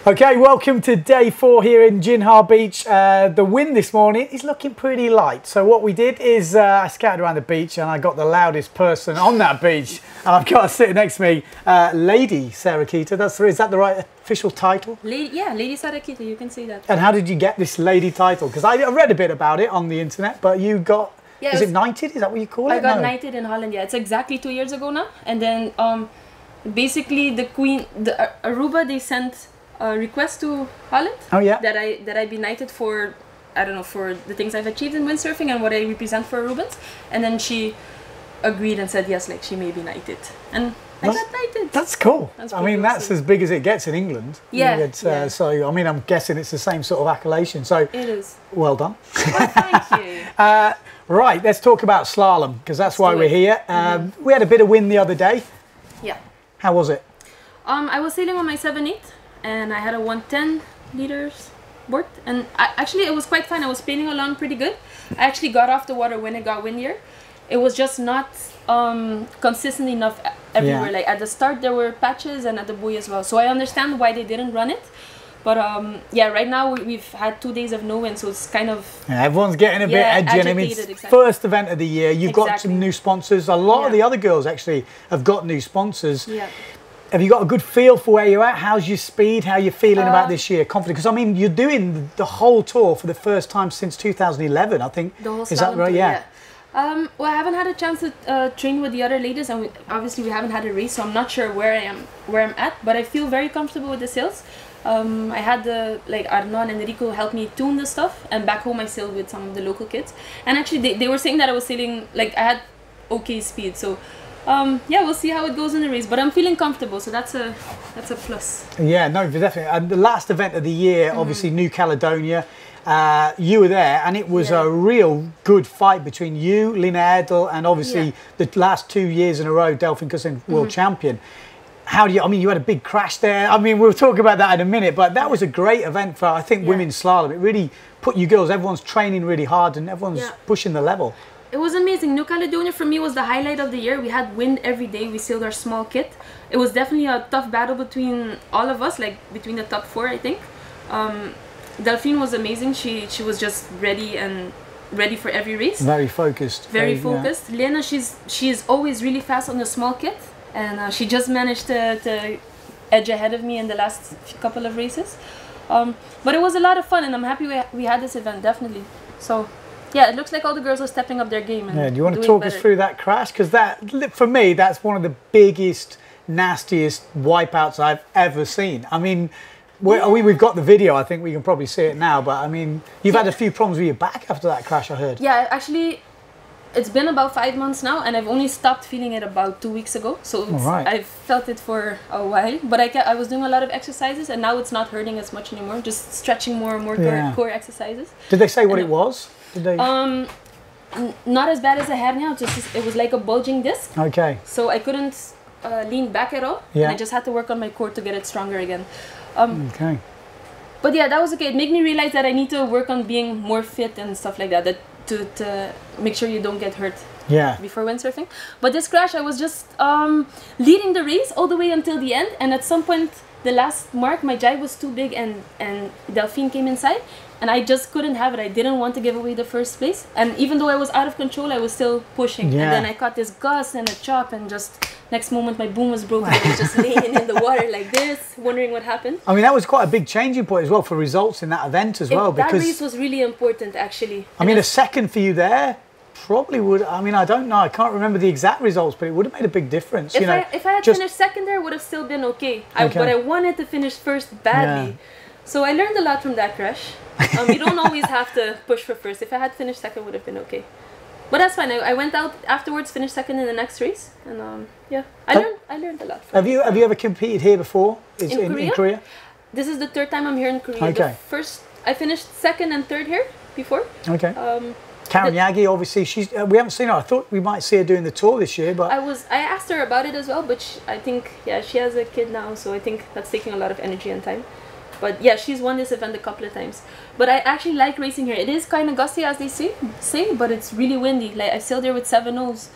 Okay, welcome to day 4 here in Jinha Beach. The wind this morning is looking pretty light. So what we did is I scouted around the beach and I got the loudest person on that beach. And I've got sitting next to me, Lady Sarah-Quita. Is that the right official title? Lady Sarah-Quita, you can say that. And how did you get this lady title? Because I read a bit about it on the internet, but you got, is it knighted? Is that what you call it? I got knighted in Holland, yeah. It's exactly 2 years ago now. And then basically the Queen, Aruba, they sent a request to Holland that I be knighted for, I don't know, for the things I've achieved in windsurfing and what I represent for Arubans. And then she agreed and said yes, like she may be knighted. And I got knighted. That's cool. I mean, that's as big as it gets in England. Yeah, So, I mean, I'm guessing it's the same sort of accolation. So, it is. Well done. Well, thank you. Right, let's talk about slalom, because that's why we're here. We had a bit of wind the other day. Yeah. How was it? I was sailing on my 7/8 and I had a 110 liters board, and actually it was quite fun. I was spinning along pretty good. I actually got off the water when it got windier. It was just not consistent enough everywhere. Like at the start there were patches and at the buoy as well. So I understand why they didn't run it. But yeah, right now we've had 2 days of no wind, so it's kind of... Yeah, everyone's getting a bit edgy. And I mean, first event of the year, you've got some new sponsors. A lot of the other girls actually have got new sponsors. Yeah. Have you got a good feel for where you're at? How's your speed? How are you feeling about this year? Confident? Because I mean, you're doing the whole tour for the first time since 2011, I think. The whole Is that right? Tour, yeah. Well, I haven't had a chance to train with the other ladies, and obviously we haven't had a race, so I'm not sure where I'm at. But I feel very comfortable with the sails. I had Arnon and Enrico help me tune the stuff, and back home I sailed with some of the local kids. And actually, they were saying that I was sailing, like I had okay speed. So. Yeah, we'll see how it goes in the race, but I'm feeling comfortable, so that's a plus. Yeah, no, definitely. And the last event of the year, obviously New Caledonia, you were there, and it was a real good fight between you, Lena Erdl, and obviously the last 2 years in a row, Delphine Cousin, world champion. How do you? I mean, you had a big crash there. I mean, we'll talk about that in a minute, but that was a great event for, I think, women's slalom. It really put you girls. Everyone's training really hard, and everyone's pushing the level. It was amazing. New Caledonia for me was the highlight of the year. We had wind every day. We sailed our small kit. It was definitely a tough battle between all of us, like between the top 4, I think. Delphine was amazing. She was just ready for every race. Very focused. Very focused. Yeah. Lena, she's always really fast on the small kit, and she just managed to edge ahead of me in the last couple of races. But it was a lot of fun, and I'm happy we had this event, definitely. So. Yeah, it looks like all the girls are stepping up their game. And do you want to talk us through that crash? Because that, for me, that's one of the biggest, nastiest wipeouts I've ever seen. I mean, we've got the video. I think we can probably see it now. But I mean, you've had a few problems with your back after that crash, I heard. Yeah, actually, it's been about 5 months now, and I've only stopped feeling it about 2 weeks ago. So I've felt it for a while. But I was doing a lot of exercises, and now it's not hurting as much anymore. Just stretching more and more core exercises. Did they say what it was? Not as bad as a hernia. It was like a bulging disc. Okay. So I couldn't lean back at all. Yeah. And I just had to work on my core to get it stronger again. Okay. But yeah, that was okay. It made me realize that I need to work on being more fit and stuff like that. To make sure you don't get hurt. Yeah. Before windsurfing. But this crash, I was just leading the race all the way until the end, and at some point, the last mark, my jibe was too big, and Delphine came inside. And I just couldn't have it. I didn't want to give away the first place. And even though I was out of control, I was still pushing. Yeah. And then I caught this gust and a chop, and just next moment my boom was broken. I was just laying in the water like this, wondering what happened. I mean, that was quite a big changing point as well for results in that event as well. That race was really important, actually. I mean, a second for you there probably would. I mean, I don't know. I can't remember the exact results, but it would have made a big difference. If I had finished second there, it would have still been okay. But I wanted to finish first badly. Yeah. So I learned a lot from that crash. You don't always have to push for first. If I had finished second, it would have been okay. But that's fine. I went out afterwards, finished second in the next race, and yeah, I learned a lot. Have you ever competed here before? In Korea? This is the 3rd time I'm here in Korea. Okay. I finished 2nd and 3rd here before. Okay. Karen Yagi, obviously, we haven't seen her. I thought we might see her doing the tour this year, but I asked her about it as well, but I think she has a kid now, so I think that's taking a lot of energy and time. But yeah, she's won this event a couple of times. But I actually like racing here. It is kind of gusty, as they say, but it's really windy. Like I sailed there with 7 knots,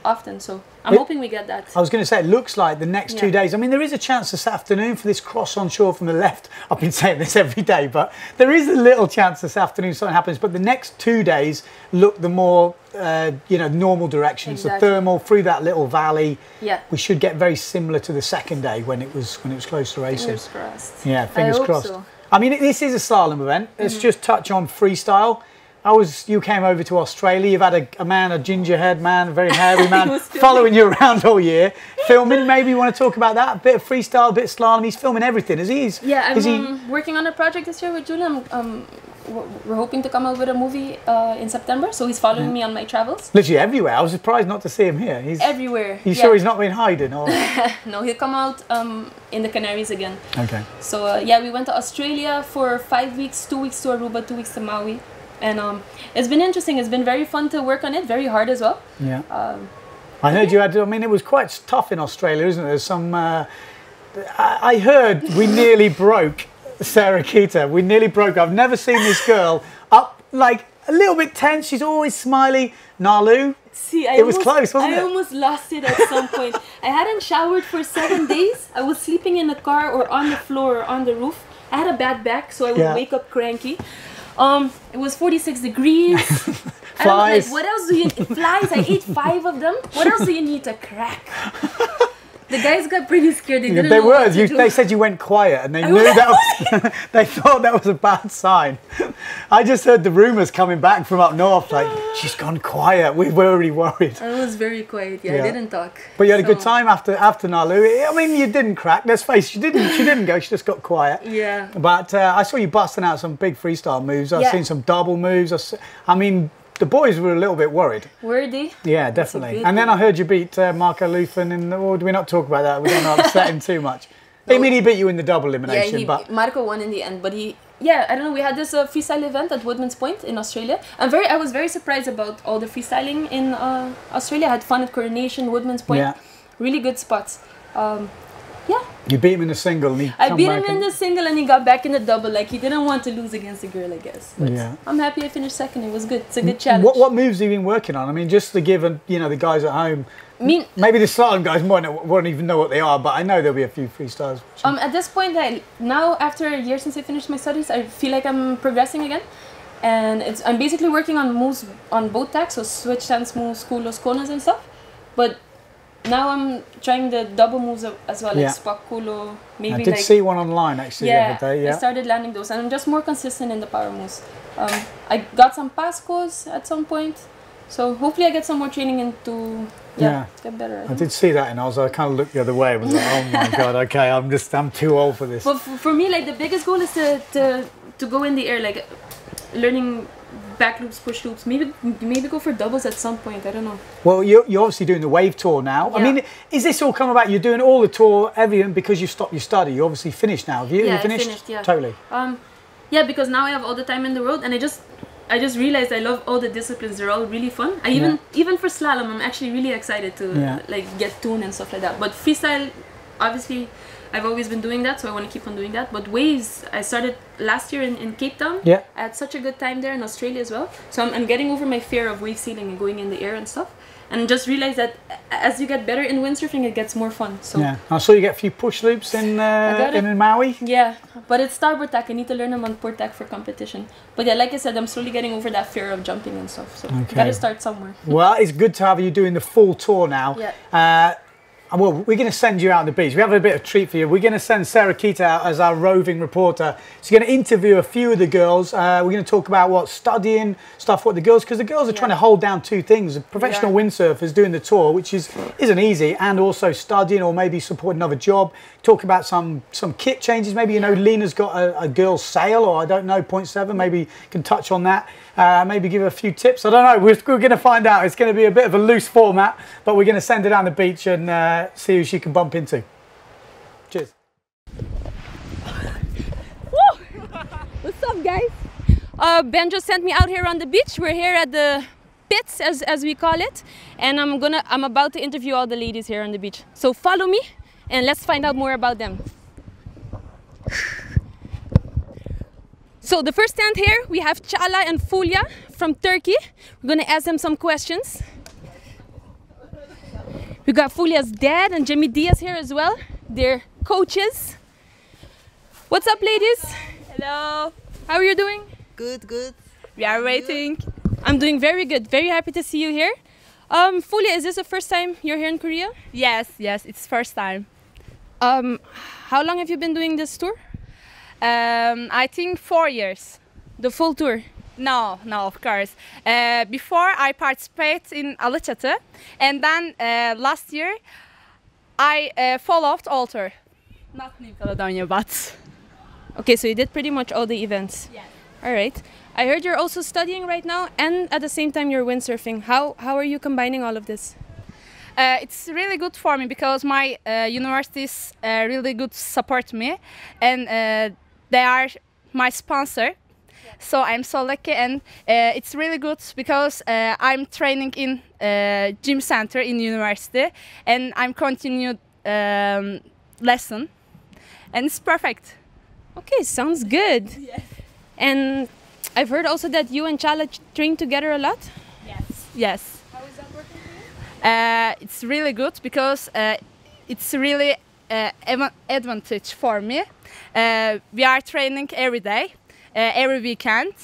often. So I'm hoping we get that. I was going to say, it looks like the next 2 days. I mean, there is a chance this afternoon for this cross on shore from the left. I've been saying this every day, but there is a little chance this afternoon something happens. But the next 2 days look the more, normal directions. Exactly. The thermal through that little valley. Yeah. We should get very similar to the second day when it was close to racing. Fingers crossed. Yeah, fingers crossed. So. I mean, this is a slalom event. Let's just touch on freestyle. You came over to Australia. You've had a ginger head man, a very hairy man, following you around all year, filming. Maybe you want to talk about that? A bit of freestyle, a bit of slalom. He's filming everything. I'm working on a project this year with Julian. We're hoping to come out with a movie in September. So he's following me on my travels. Literally everywhere. I was surprised not to see him here. He's everywhere. You sure he's not been hiding? Or? No, he'll come out in the Canaries again. Okay. So we went to Australia for 5 weeks, 2 weeks to Aruba, 2 weeks to Maui. And it's been interesting. It's been very fun to work on it. Very hard as well. Yeah. I heard you had. I mean, it was quite tough in Australia, isn't it? There's some. I heard we nearly broke Sarah-Quita. We nearly broke. I've never seen this girl up like a little bit tense. She's always smiley. Nalu. See, it was close, wasn't it? I almost lost it at some point. I hadn't showered for 7 days. I was sleeping in the car or on the floor or on the roof. I had a bad back, so I would wake up cranky. It was 46 degrees. Flies. What else do you flies? I ate 5 of them. What else do you need to crack? The guys got pretty scared. They didn't know what to do. They said you went quiet, and they knew that was. They thought that was a bad sign. I just heard the rumours coming back from up north, like she's gone quiet. We were already worried. I was very quiet. Yeah, I didn't talk. But you had a good time after Nalu. I mean, you didn't crack. Let's face it, she didn't go. She just got quiet. Yeah. But I saw you busting out some big freestyle moves. I've seen some double moves. I mean. The boys were a little bit worried. Were they? Yeah, definitely. And then I heard you beat Marco Lufin do we not talk about that? We don't upset him too much. No. I mean, he beat you in the double elimination. Yeah, Marco won in the end, but I don't know, we had this freestyle event at Woodman's Point in Australia. I was very surprised about all the freestyling in Australia. I had fun at Coronation, Woodman's Point. Yeah. Really good spots. You beat him in the single. And I beat him in the single and he got back in the double. Like, he didn't want to lose against a girl, I guess. But I'm happy I finished second. It was good. It's a good challenge. What moves have you been working on? I mean, just to give the guys at home. Maybe the slalom guys won't even know what they are, but I know there'll be a few freestyles. At this point, now after a year since I finished my studies, I feel like I'm progressing again. And I'm basically working on moves on both tacks, so switch stance moves, kulos, konas and stuff. But now I'm trying the double moves as well, like Spock, Kulo, maybe. I did see one online actually the other day. Yeah, I started landing those, and I'm just more consistent in the power moves. I got some pascos at some point, so hopefully I get some more training into get better. I did see that, and I kind of looked the other way. I was like, oh my god, okay, I'm too old for this. But for me, like the biggest goal is to go in the air, like learning back loops, push loops, maybe go for doubles at some point. I don't know. Well, you're obviously doing the wave tour now. Yeah. I mean, is this all come about? You're doing all the tour, everything because you stopped your study. You obviously finished now. Have you? Yeah, you finished? I finished. Yeah. Totally. Yeah, because now I have all the time in the world, and I just realized I love all the disciplines. They're all really fun. Even for slalom, I'm actually really excited to like get tuned and stuff like that. But freestyle, obviously, I've always been doing that, so I want to keep on doing that. But waves, I started last year in Cape Town. Yeah. I had such a good time there in Australia as well. So I'm getting over my fear of wave sealing and going in the air and stuff. And just realize that as you get better in windsurfing, it gets more fun. So yeah, I saw you get a few push loops in Maui. Yeah, but it's starboard tack. I need to learn them on port tack for competition. But yeah, like I said, I'm slowly getting over that fear of jumping and stuff. So gotta start somewhere. Well, it's good to have you doing the full tour now. Yeah. Well, we're going to send you out on the beach. We have a bit of treat for you. We're going to send Sarah-Quita out as our roving reporter. She's going to interview a few of the girls. We're going to talk about studying stuff, what the girls, because the girls are trying to hold down two things. Professional windsurfers doing the tour, which isn't easy, and also studying or maybe supporting another job. Talk about some kit changes. Maybe, Lena's got a girl's sail, or I don't know, 0.7. Maybe you can touch on that. Maybe give a few tips. I don't know. We're going to find out. It's going to be a bit of a loose format, but we're going to send her down the beach and see who she can bump into. Cheers. What's up, guys? Ben just sent me out here on the beach. We're here at the pits, as we call it, and I'm about to interview all the ladies here on the beach. So follow me, and let's find out more about them. So the first stand here, we have Çağla and Fulya from Turkey. We're going to ask them some questions. We got Fulia's dad and Jimmy Diaz here as well. They're coaches. What's up, ladies? Hello. How are you doing? Good, good. We are waiting. I'm doing very good. Very happy to see you here. Fulia, is this the first time you're here in Korea? Yes, it's first time. How long have you been doing this tour? I think 4 years. The full tour? No, of course. Before I participate in Alaçatı, and then last year I followed all tour. Not New Caledonia, but... Okay, so you did pretty much all the events. Yes. All right. I heard you're also studying right now, and at the same time you're windsurfing. How are you combining all of this? It's really good for me because my universities really good support me, and they are my sponsor. So I'm so lucky, and it's really good because I'm training in gym center in university, and I'm continued lesson, and it's perfect. Okay, sounds good. Yes. And I've heard also that you and Chala train together a lot. Yes. How is that working for you? It's really good because it's really advantage for me. We are training every day, every weekend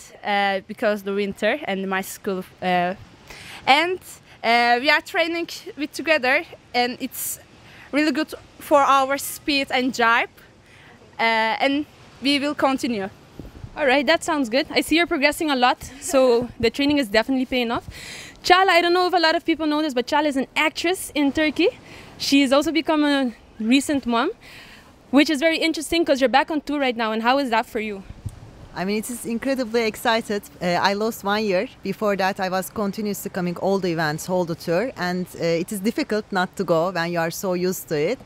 because the winter and my school, and we are training with together, and it's really good for our speed and drive, and we will continue. All right, that sounds good. I see you're progressing a lot, so the training is definitely paying off. Chala, I don't know if a lot of people know this, but Chala is an actress in Turkey. She's also become a recent mom, which is very interesting because you're back on tour right now. And how is that for you? I mean, it is incredibly excited. I lost 1 year. Before that, I was continuously coming all the events, all the tour, and it is difficult not to go when you are so used to it.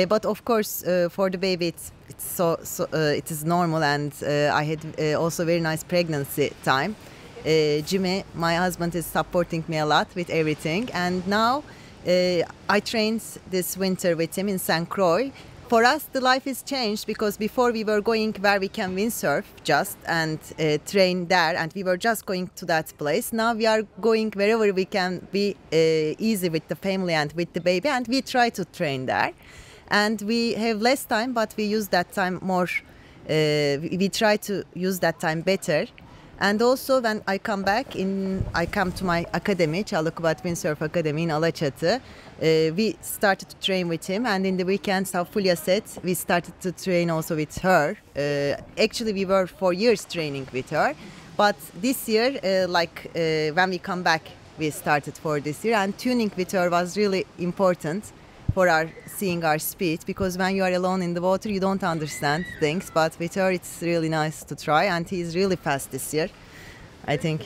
But of course, for the baby, it is normal, and I had also very nice pregnancy time. Jimmy, my husband, is supporting me a lot with everything, and now I trained this winter with him in St. Croix. For us, the life is changed because before we were going where we can windsurf just and train there, and we were just going to that place. Now we are going wherever we can be easy with the family and with the baby, and we try to train there. And we have less time, but we use that time more. We try to use that time better. And also when I come back, I come to my academy, Sarah-Quita Windsurf Academy in Alaçatı. We started to train with him, and in the weekends, how Fulia said, we started to train also with her. Actually, we were 4 years training with her, but this year, when we come back, we started for this year, and tuning with her was really important for seeing our speed, because when you are alone in the water, you don't understand things, but with her, it's really nice to try, and he's really fast this year, I think.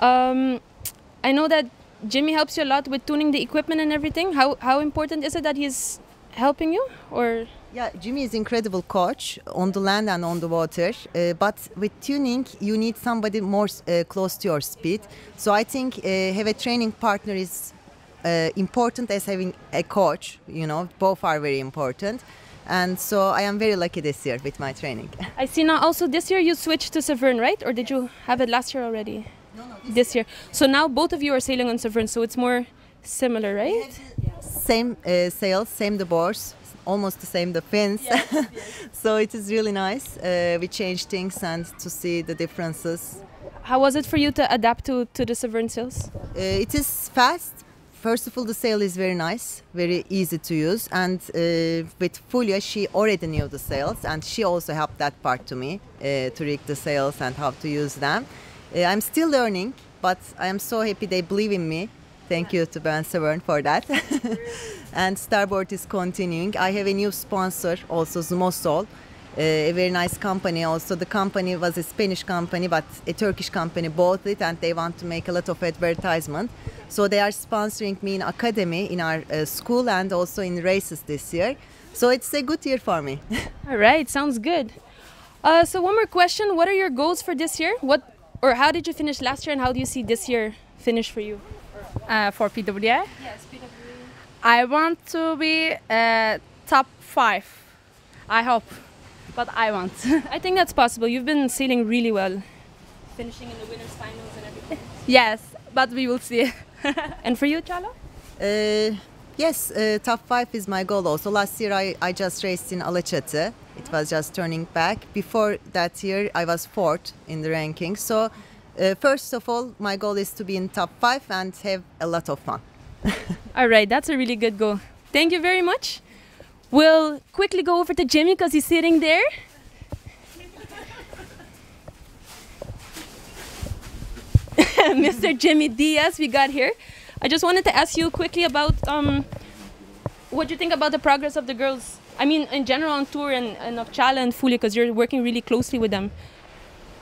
I know that Jimmy helps you a lot with tuning the equipment and everything. How important is it that he's helping you? Or yeah, Jimmy is incredible coach on the land and on the water. But with tuning, you need somebody more close to your speed. So I think have a training partner is important as having a coach. You know, both are very important. And so I am very lucky this year with my training. I see now also this year you switched to Severn, right? Or did you have it last year already? No, this year. So now both of you are sailing on Severn, so it's more similar, right? Same sails, same the boards, almost the same the fins. Yes. So it is really nice. We change things and to see the differences. How was it for you to adapt to the Severn sails? It is fast. First of all, the sail is very nice, very easy to use. And with Fulia, she already knew the sails, and she also helped that part to me, to rig the sails and how to use them. I'm still learning, but I am so happy they believe in me. Thank you to Ben Severn for that. And Starboard is continuing. I have a new sponsor, also Zumosol, a very nice company. Also, the company was a Spanish company, but a Turkish company bought it, and they want to make a lot of advertisement. So they are sponsoring me in academy, in our school, and also in races this year. So it's a good year for me. All right, sounds good. So one more question: what are your goals for this year? How did you finish last year, and how do you see this year finish for you? For PWA? Yes, PWA. I want to be top 5. I hope, but I want. I think that's possible. You've been sailing really well, finishing in the winners' finals and everything. Yes, but we will see. And for you, Chala? Yes, top 5 is my goal also. Last year I just raced in Alaçatı. It was just turning back. Before that year I was 4th in the ranking. So first of all, my goal is to be in top 5 and have a lot of fun. All right, that's a really good goal. Thank you very much. We'll quickly go over to Jimmy because he's sitting there. Mr. Jimmy Diaz, we got here. I just wanted to ask you quickly about what you think about the progress of the girls. I mean, in general on tour and of Chala and Fulya, because you're working really closely with them.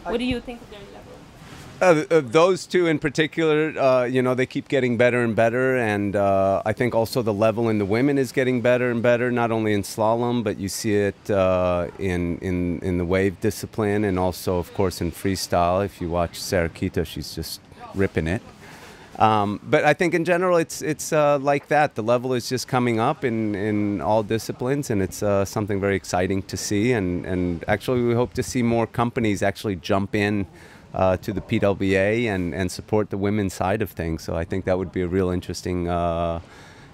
What do you think of their level? Those two in particular, you know, they keep getting better and better, and I think also the level in the women is getting better and better, not only in slalom, but you see it in the wave discipline, and also, of course, in freestyle. If you watch Sarah-Quita, she's just ripping it. But I think in general it's like that. The level is just coming up in all disciplines, and it's something very exciting to see. And actually we hope to see more companies actually jump in to the PWA and support the women's side of things. So I think that would be a real interesting,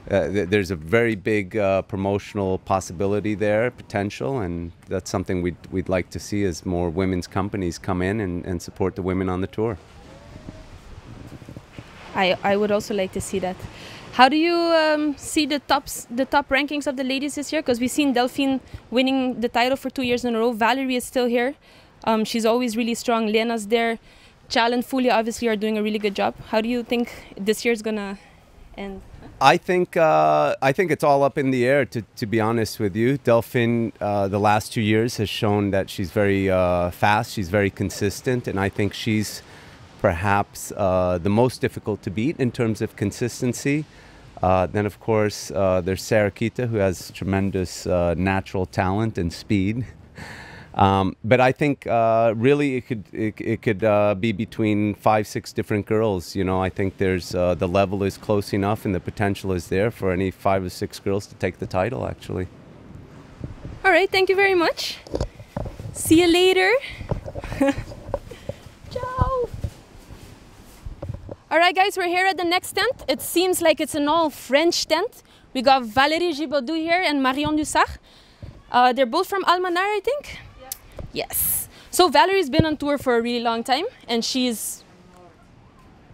there's a very big promotional possibility there, potential, and that's something we'd like to see as more women's companies come in and support the women on the tour. I would also like to see that. How do you see the top rankings of the ladies this year? Because we've seen Delphine winning the title for 2 years in a row. Valerie is still here. She's always really strong. Lena's there. Chal and Fulya obviously are doing a really good job. How do you think this year's gonna end? I think it's all up in the air, to be honest with you. Delphine, the last 2 years has shown that she's very fast. She's very consistent, and I think she's perhaps the most difficult to beat in terms of consistency. Then, of course, there's Sarah-Quita, who has tremendous natural talent and speed. But I think really it could be between 5-6 different girls. You know, I think there's the level is close enough, and the potential is there for any 5 or 6 girls to take the title. Actually. All right, thank you very much. See you later. Ciao. All right, guys, we're here at the next tent. It seems like it's an all French tent. We got Valérie Gibaudou here and Marion Dussard. They're both from Almanar, I think? Yeah. Yes. So Valerie's been on tour for a really long time, and she's...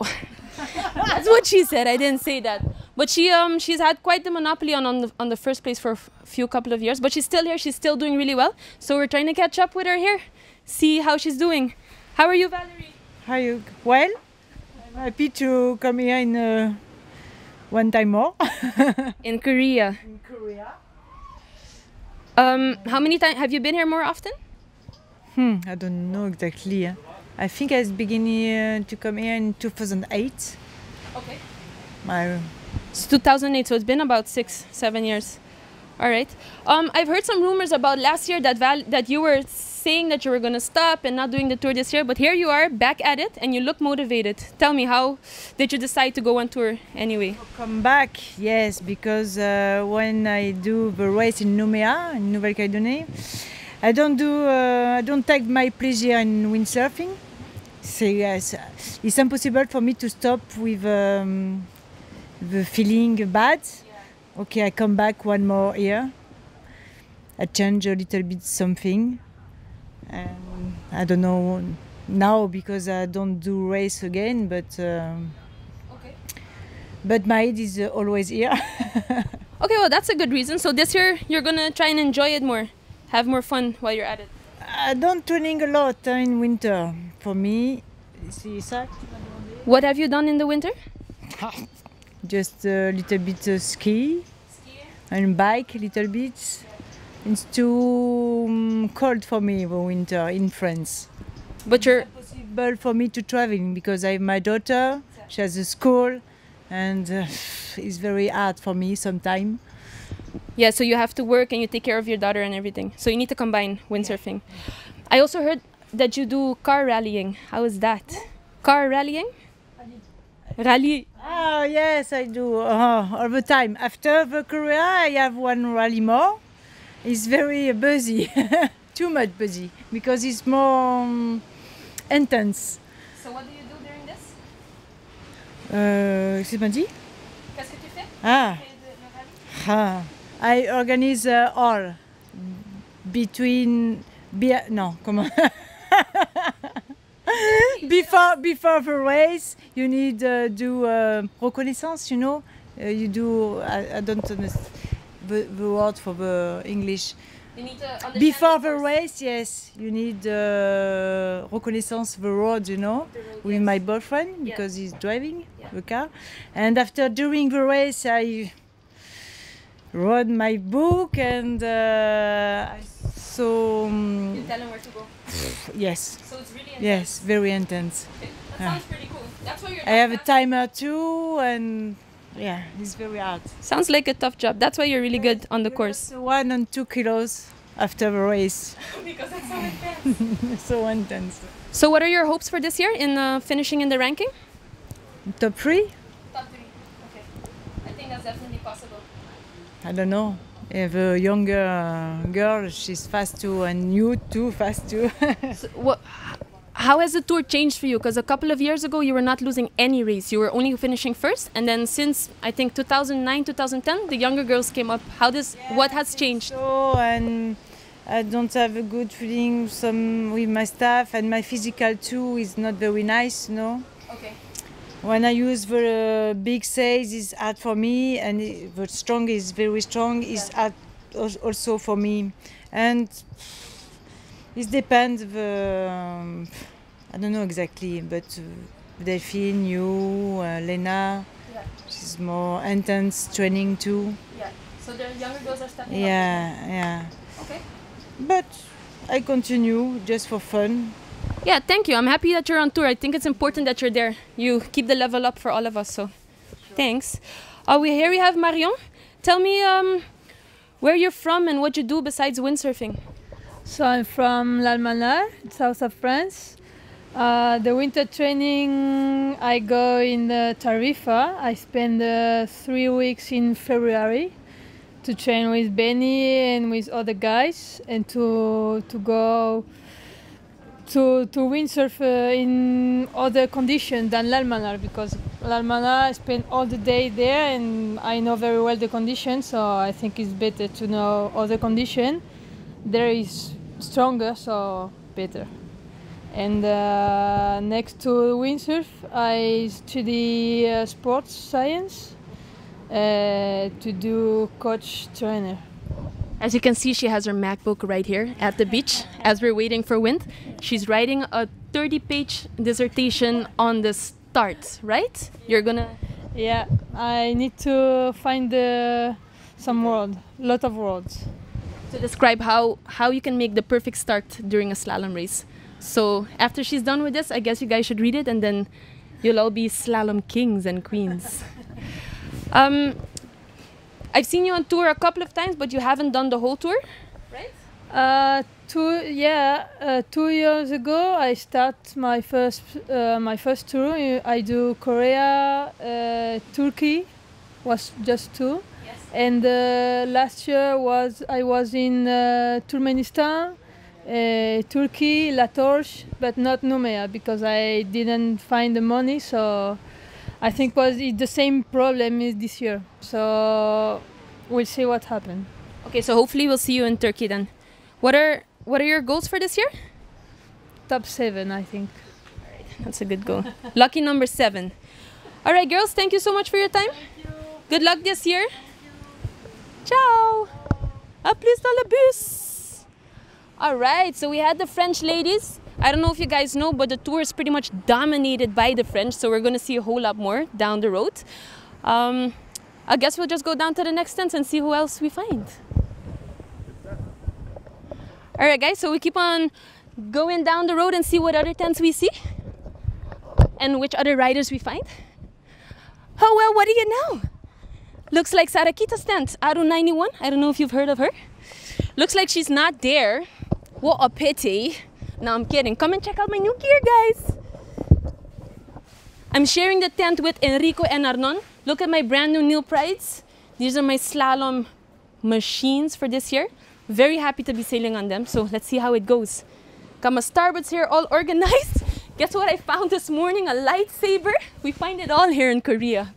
That's what she said, I didn't say that. But she's had quite the monopoly on the first place for a couple of years, but she's still here, she's still doing really well. So we're trying to catch up with her here, see how she's doing. How are you, Valerie? How are you? Well, I'm happy to come here in one time more. In Korea. In Korea. How many times have you been here more often? I don't know exactly. I think I was beginning to come here in 2008. Okay. It's 2008, so it's been about 6-7 years. All right. I've heard some rumors about last year that you were saying that you were going to stop and not doing the tour this year, but here you are back at it and you look motivated. Tell me, how did you decide to go on tour anyway? Come back, yes, because when I do the race in Nouméa, in Nouvelle-Calédonie, I don't take my pleasure in windsurfing. So yes, it's impossible for me to stop with the feeling bad. Okay, I come back one more year. I change a little bit something. And I don't know now because I don't do race again, but but my head is always here. Okay, well that's a good reason. So this year you're gonna try and enjoy it more, have more fun while you're at it. I don't training a lot in winter. For me, what have you done in the winter? Just a little bit ski and bike a little bit. It's too cold for me the winter in France. But you're it's impossible for me to travel because I have my daughter. She has a school, and it's very hard for me sometimes. Yeah, so you have to work and you take care of your daughter and everything. So you need to combine windsurfing. I also heard that you do car rallying. How is that? Car rallying? Rally. Oh yes, I do all the time. After the Korea, I have one rally more. It's very busy, too much busy, because it's more intense. So what do you do during this? Qu'est-ce que tu m'as dit? Qu'est-ce que tu fais? I organize all between no, comment? before the race, you need do reconnaissance. You know, you do. I don't understand the word for the English. You need to understand Before the the course. race, yes, you need reconnaissance the road, you know, The road, with yes. my boyfriend Yeah. because he's driving Yeah. the car. And after during the race, I wrote my book and so You tell him where to go. yes, So it's really intense. yes, very intense. Okay. That Yeah. sounds pretty cool. That's why you're I have a fast. timer too, and yeah, it's very hard. Sounds like a tough job. That's why you're really good on the course. So 1 and 2 kilos after the race, Because it's so intense. so intense. So what are your hopes for this year in finishing in the ranking? Top 3. Top 3. Okay. I think that's definitely possible. I don't know. If a younger girl, she's fast too, and you too fast too. So how has the tour changed for you? Because a couple of years ago you were not losing any race. You were only finishing first. And then since I think 2009, 2010, the younger girls came up. What has changed? So, and I don't have a good feeling with my staff, and my physical too is not very nice, you know. Okay. When I use the big sails, it's hard for me, and the strong is very strong, is hard also for me. And it depends. I don't know exactly, but Delphine, you, Lena, Yeah. she's more intense training too. Yeah. So the younger girls are stepping up. Yeah. Okay. But I continue just for fun. Yeah, thank you. I'm happy that you're on tour. I think it's important that you're there. You keep the level up for all of us. So, thanks. Here we have Marion. Tell me where you're from and what you do besides windsurfing. So I'm from l'Almanar, south of France. The winter training I go in Tarifa. I spend 3 weeks in February to train with Benny and with other guys and to go to windsurf in other conditions than l'Almanar, because l'Almanar I spend all the day there and I know very well the conditions, so I think it's better to know other conditions. There is stronger, so better. And next to windsurf, I study sports science to do coach trainer. As you can see, she has her MacBook right here at the beach as we're waiting for wind. She's writing a 30-page dissertation on the start, right? You're gonna... Yeah, I need to find some word, lot of words. To describe how you can make the perfect start during a slalom race. So after she's done with this, I guess you guys should read it and then you'll all be slalom kings and queens. I've seen you on tour a couple of times, but you haven't done the whole tour, right? 2 years ago I start my first tour. I do Korea, Turkey, was just 2. Yes. And last year I was in Turkmenistan, Turkey, La Torche, but not Numea because I didn't find the money. So I think it's the same problem as this year. So we'll see what happens. Okay, so hopefully we'll see you in Turkey then. What are your goals for this year? Top 7, I think. That's a good goal. Lucky number 7. All right, girls, thank you so much for your time. Good luck this year. Ciao. À plus dans le bus. All right, so we had the French ladies. I don't know if you guys know, but the tour is pretty much dominated by the French, so we're going to see a whole lot more down the road. I guess we'll just go down to the next tents and see who else we find. All right, guys, so we keep on going down the road and see what other tents we see and which other riders we find. Oh, well, what do you know? Looks like Sarah-Quita's tent, Aru 91. I don't know if you've heard of her. Looks like she's not there. What a pity. No, I'm kidding. Come and check out my new gear, guys. I'm sharing the tent with Enrico and Arnon. Look at my brand new Nil Prides. These are my slalom machines for this year. Very happy to be sailing on them, so let's see how it goes. Got my starboards here all organized. Guess what I found this morning? A lightsaber. We find it all here in Korea.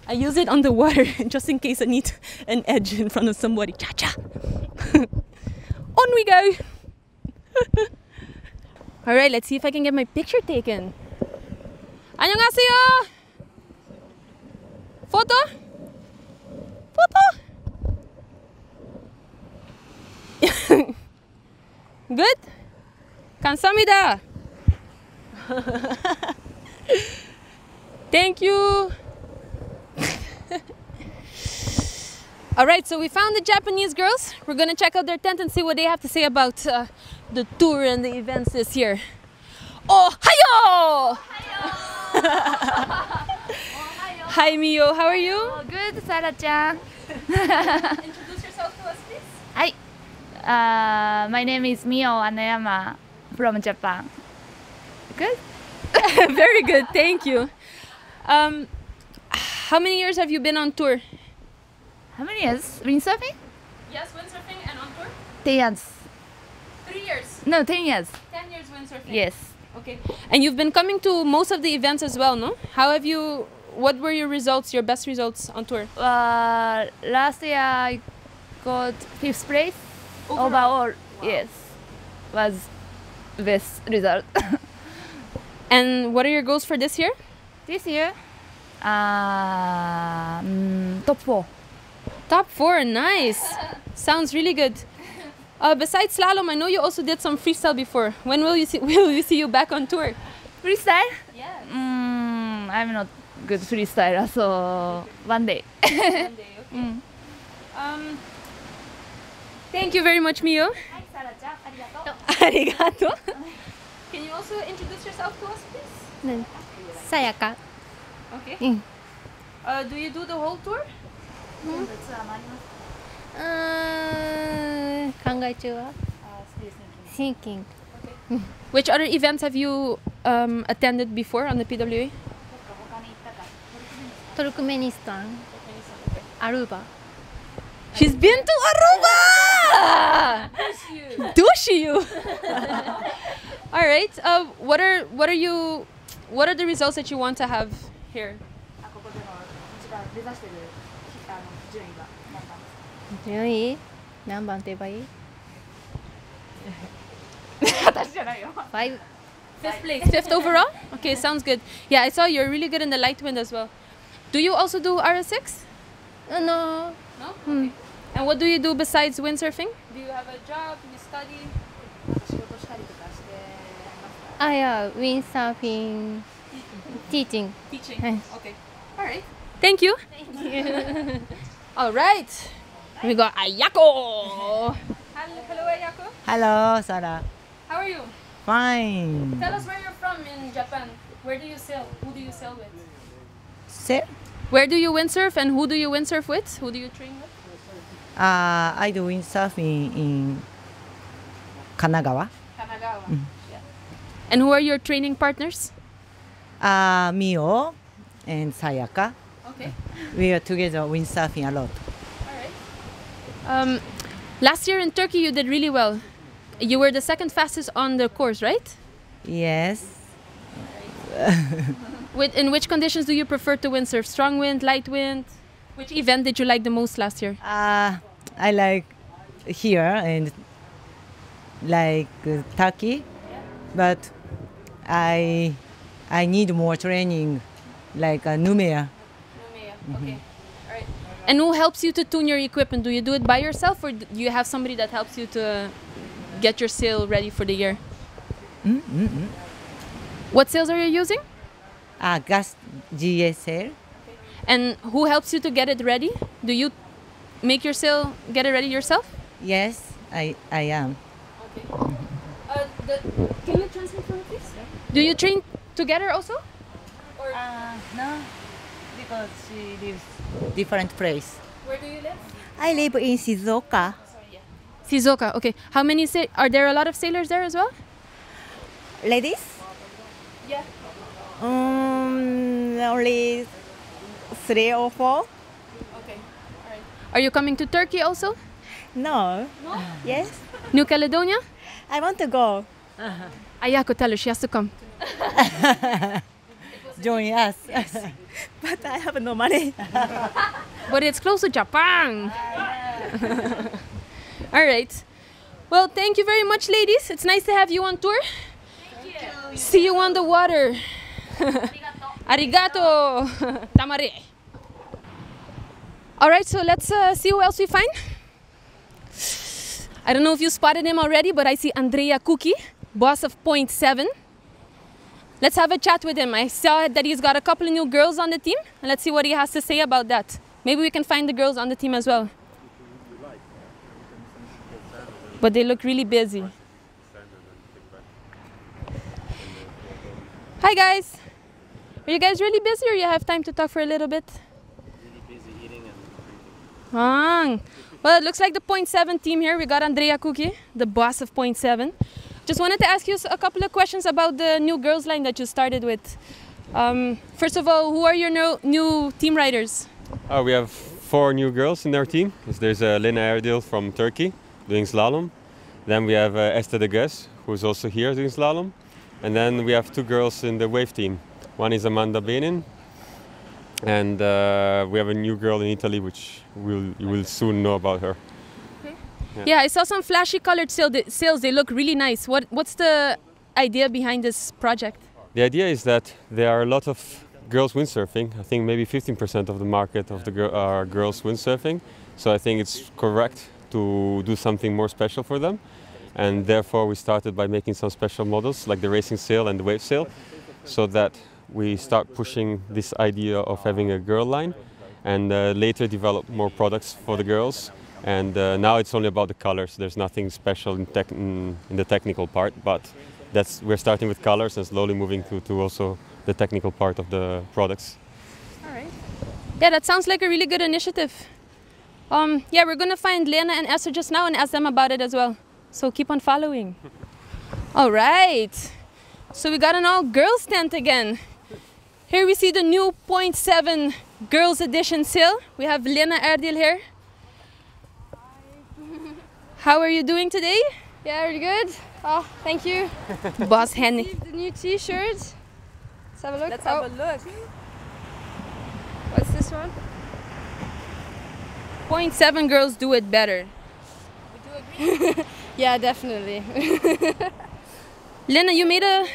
I use it on the water just in case I need an edge in front of somebody. Cha-cha. On we go. All right, let's see if I can get my picture taken. 안녕하세요. Photo? Photo? Good? 감사합니다. Thank you. All right, so we found the Japanese girls. We're gonna check out their tent and see what they have to say about the tour and the events this year. Oh, hiyo! Hi, Mio. How are you? Oh, good, Sarah-chan. Introduce yourself to us, please. Hi. My name is Mio Anayama from Japan. Good? Very good, thank you. How many years have you been on tour? How many years? Windsurfing? Yes, windsurfing and on tour? 10 years. 3 years. No, 10 years. 10 years windsurfing. Yes. Okay. And you've been coming to most of the events as well, no? How have you? What were your results? Your best results on tour? Last year I got 5th place. Overall, yes. Was best result. And what are your goals for this year? This year, top 4. Top 4, nice. Sounds really good. Besides slalom, I know you also did some freestyle before. When will we see you back on tour? Freestyle? Yes. I'm not good freestyler, so one day. One day, okay. Thank you very much, Mio. Hi, Sarah-chan. Arigato. Can you also introduce yourself to us, please? Sayaka. Okay. Do you do the whole tour? 考え中は thinking. Which other events have you attended before on the PWA? Turkmenistan, Aruba. She's been to Aruba. Dushiyu. All right. What are the results that you want to have here? 順位何番って言えばいい 5 Fifth place. Fifth overall? Okay, sounds good. Yeah, I saw you're really good in the light wind as well. Do you also do RS6? No. No? Okay. And what do you do besides windsurfing? Do you have a job? You study? Yeah, windsurfing, teaching. Teaching. Okay. All right. Thank you. All right. We got Ayako. Hello, Ayako. Hello, Sarah. How are you? Fine. Tell us where you're from in Japan. Where do you sail? Who do you sail with? Where do you windsurf and who do you windsurf with? Who do you train with? I do windsurfing in Kanagawa. Kanagawa. Yeah. And who are your training partners? Mio and Sayaka. Okay. We are together windsurfing a lot. All right. Last year in Turkey you did really well. You were the second fastest on the course, right? Yes. In which conditions do you prefer to windsurf? Strong wind, light wind? Which event did you like the most last year? I like here and like Turkey, but I need more training like Numea. Okay. All right. And who helps you to tune your equipment? Do you do it by yourself or do you have somebody that helps you to get your sail ready for the year? What sails are you using? Gas GSL. And who helps you to get it ready? Do you make your sail, get it ready yourself? Yes, I am. Okay. Can you translate for me, please? Do you train together also? Or No, because she lives different place. where do you live? I live in Shizuoka. Shizuoka. Okay. How many are there a lot of sailors there as well? Ladies? Yeah. Only 3 or 4. Okay. All right. Are you coming to Turkey also? No. No. Yes. New Caledonia? I want to go. I could tell her she has to come. Join us. But I have no money. But it's close to Japan. All right. Well, thank you very much, ladies. It's nice to have you on tour. Thank you. See you on the water. Arigato. Tamare. All right, so let's see who else we find. I don't know if you spotted him already, but I see Andrea Kuki, boss of Point 7. Let's have a chat with him. I saw that he's got a couple of new girls on the team, and let's see what he has to say about that. Maybe we can find the girls on the team as well. But they look really busy. Hi guys. Are you guys really busy or you have time to talk for a little bit? Really busy eating and drinking. Well, it looks like the Point 7 team here. We got Andrea Kuki, the boss of Point 7. Just wanted to ask you a couple of questions about the new girls line that you started with. First of all, who are your new team riders? We have 4 new girls in our team. There's Lena Erdil from Turkey doing slalom. Then we have Esther de Ges, who's also here doing slalom. And then we have 2 girls in the wave team. One is Amanda Benin. And we have a new girl in Italy, which you will soon know about her. Yeah, I saw some flashy colored sails. They look really nice. What's the idea behind this project? The idea is that there are a lot of girls windsurfing. I think maybe 15% of the market of are girls windsurfing. So I think it's correct to do something more special for them. And therefore we started by making some special models like the racing sail and the wave sail, so that we start pushing this idea of having a girl line and later develop more products for the girls. And now it's only about the colors. There's nothing special in the technical part, but we're starting with colors and slowly moving to also the technical part of the products. All right. Yeah, that sounds like a really good initiative. Yeah, we're going to find Lena and Esther just now and ask them about it as well. So keep on following. All right. So we got an all-girls tent again. Here we see the new Point 7 Girls Edition sail. We have Lena Erdil here. How are you doing today? Yeah, really good. Oh, thank you. Boss Henny. The new t-shirt. Let's have a look. Let's have a look. What's this one? Point 7 girls do it better. We do agree. Yeah, definitely. Lena, you made a...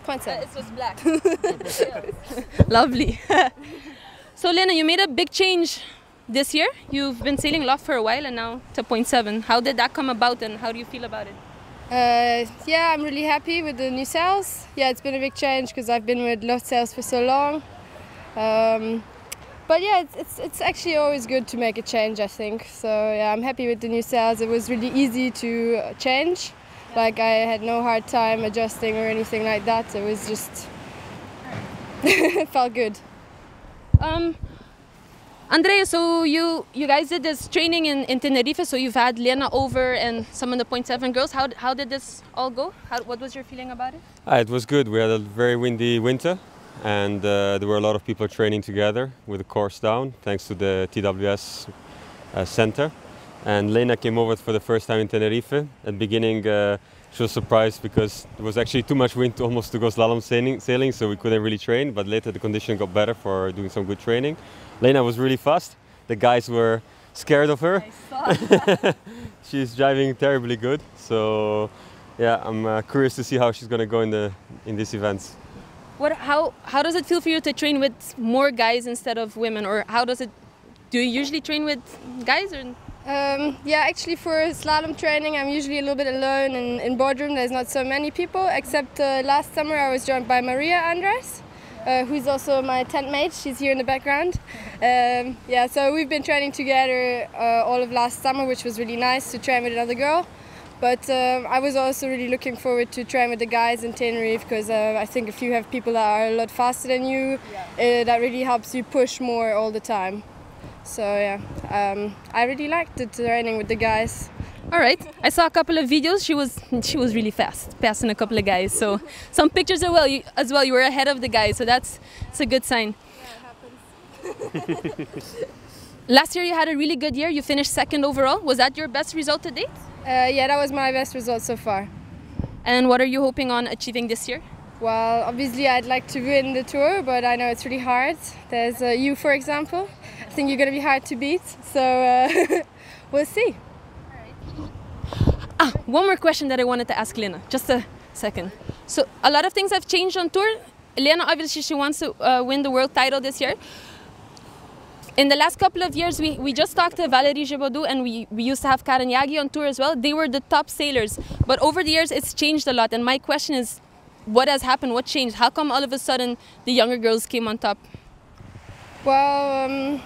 Point 7. It was black. Lovely. So Lena, you made a big change this year. You've been sailing loft for a while and now to Point 7. How did that come about and how do you feel about it? Yeah, I'm really happy with the new sails. Yeah, it's been a big change because I've been with loft sails for so long. But yeah, it's actually always good to make a change, I think. So yeah, I'm happy with the new sails. It was really easy to change. Like I had no hard time adjusting or anything like that. It was just, it felt good. Andrea, so you guys did this training in Tenerife, so you've had Lena over and some of the Point 7 girls. How did this all go? What was your feeling about it? It was good. We had a very windy winter and there were a lot of people training together with the course down, thanks to the TWS center. And Lena came over for the first time in Tenerife. At the beginning, she was surprised because there was actually too much wind almost to go slalom sailing, so we couldn't really train. But later the condition got better for doing some good training. Lena was really fast. The guys were scared of her. She's driving terribly good. So yeah, I'm curious to see how she's going to go in these events. How does it feel for you to train with more guys instead of women, or do you usually train with guys? Or? Yeah, actually for slalom training I'm usually a little bit alone in boardroom. There's not so many people, except last summer I was joined by Maria Andres, who's also my tent mate. She's here in the background. Yeah, so we've been training together all of last summer, which was really nice to train with another girl. But I was also really looking forward to train with the guys in Tenerife, because I think if you have people that are a lot faster than you, that really helps you push more all the time. So yeah, I really liked the training with the guys. All right, I saw a couple of videos. She was really fast, passing a couple of guys. So some pictures as well. You were ahead of the guys, so it's a good sign. Yeah, it happens. Last year you had a really good year. You finished second overall. Was that your best result to date? Yeah, that was my best result so far. And what are you hoping on achieving this year? Well, obviously I'd like to win the tour, but I know it's really hard. There's you, for example. I think you're going to be hard to beat, so we'll see. One more question that I wanted to ask Lena. Just a second. So a lot of things have changed on tour. Lena, obviously, she wants to win the world title this year. In the last couple of years, we just talked to Valérie Gebaudoux, and we used to have Karen Yagi on tour as well. They were the top sailors. But over the years, it's changed a lot. And my question is, what has happened? What changed? How come all of a sudden the younger girls came on top? Well,